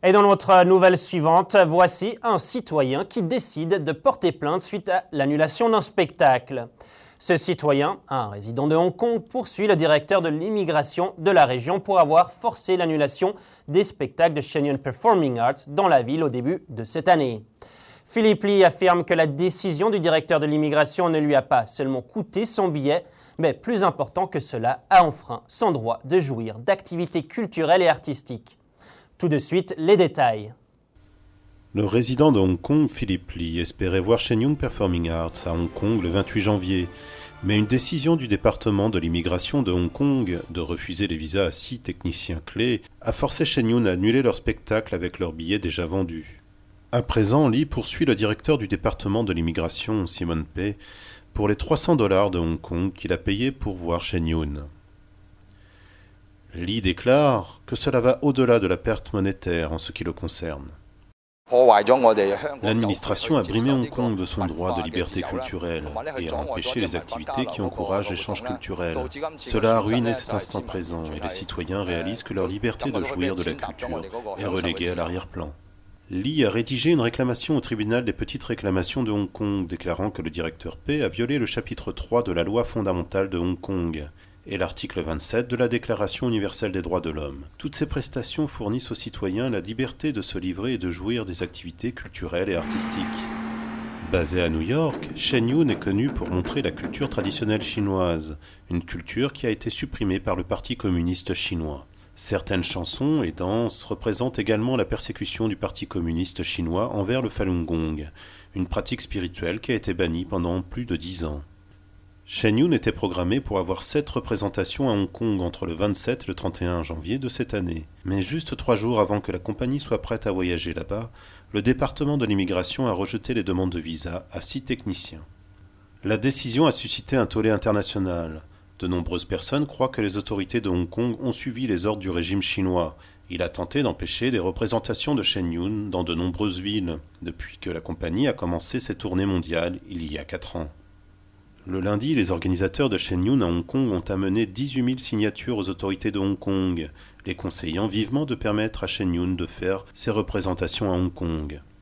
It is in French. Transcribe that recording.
Et dans notre nouvelle suivante, voici un citoyen qui décide de porter plainte suite à l'annulation d'un spectacle. Ce citoyen, un résident de Hong Kong, poursuit le directeur de l'immigration de la région pour avoir forcé l'annulation des spectacles de Shenyang Performing Arts dans la ville au début de cette année. Philippe Lee affirme que la décision du directeur de l'immigration ne lui a pas seulement coûté son billet, mais plus important que cela, a enfreint son droit de jouir d'activités culturelles et artistiques. Tout de suite, les détails. Le résident de Hong Kong, Philippe Lee, espérait voir Shenyang Performing Arts à Hong Kong le 28 janvier, mais une décision du département de l'immigration de Hong Kong de refuser les visas à 6 techniciens clés a forcé Shenyang à annuler leur spectacle avec leurs billets déjà vendus. À présent, Lee poursuit le directeur du département de l'immigration, Simon Pei, pour les $300 de Hong Kong qu'il a payés pour voir Shenyang. Lee déclare que cela va au-delà de la perte monétaire en ce qui le concerne. L'administration a brimé Hong Kong de son droit de liberté culturelle et a empêché les activités qui encouragent l'échange culturel. Cela a ruiné cet instant présent et les citoyens réalisent que leur liberté de jouir de la culture est reléguée à l'arrière-plan. Lee a rédigé une réclamation au tribunal des petites réclamations de Hong Kong, déclarant que le directeur Pei a violé le chapitre 3 de la loi fondamentale de Hong Kong et l'article 27 de la Déclaration universelle des droits de l'homme. Toutes ces prestations fournissent aux citoyens la liberté de se livrer et de jouir des activités culturelles et artistiques. Basé à New York, Shenyang est connu pour montrer la culture traditionnelle chinoise, une culture qui a été supprimée par le Parti communiste chinois. Certaines chansons et danses représentent également la persécution du Parti communiste chinois envers le Falun Gong, une pratique spirituelle qui a été bannie pendant plus de 10 ans. Shenyang était programmé pour avoir 7 représentations à Hong Kong entre le 27 et le 31 janvier de cette année. Mais juste 3 jours avant que la compagnie soit prête à voyager là-bas, le département de l'immigration a rejeté les demandes de visa à 6 techniciens. La décision a suscité un tollé international. De nombreuses personnes croient que les autorités de Hong Kong ont suivi les ordres du régime chinois. Il a tenté d'empêcher des représentations de Shenyang dans de nombreuses villes, depuis que la compagnie a commencé ses tournées mondiales il y a 4 ans. Le lundi, les organisateurs de Shenyang à Hong Kong ont amené 18 000 signatures aux autorités de Hong Kong, les conseillant vivement de permettre à Shenyang de faire ses représentations à Hong Kong.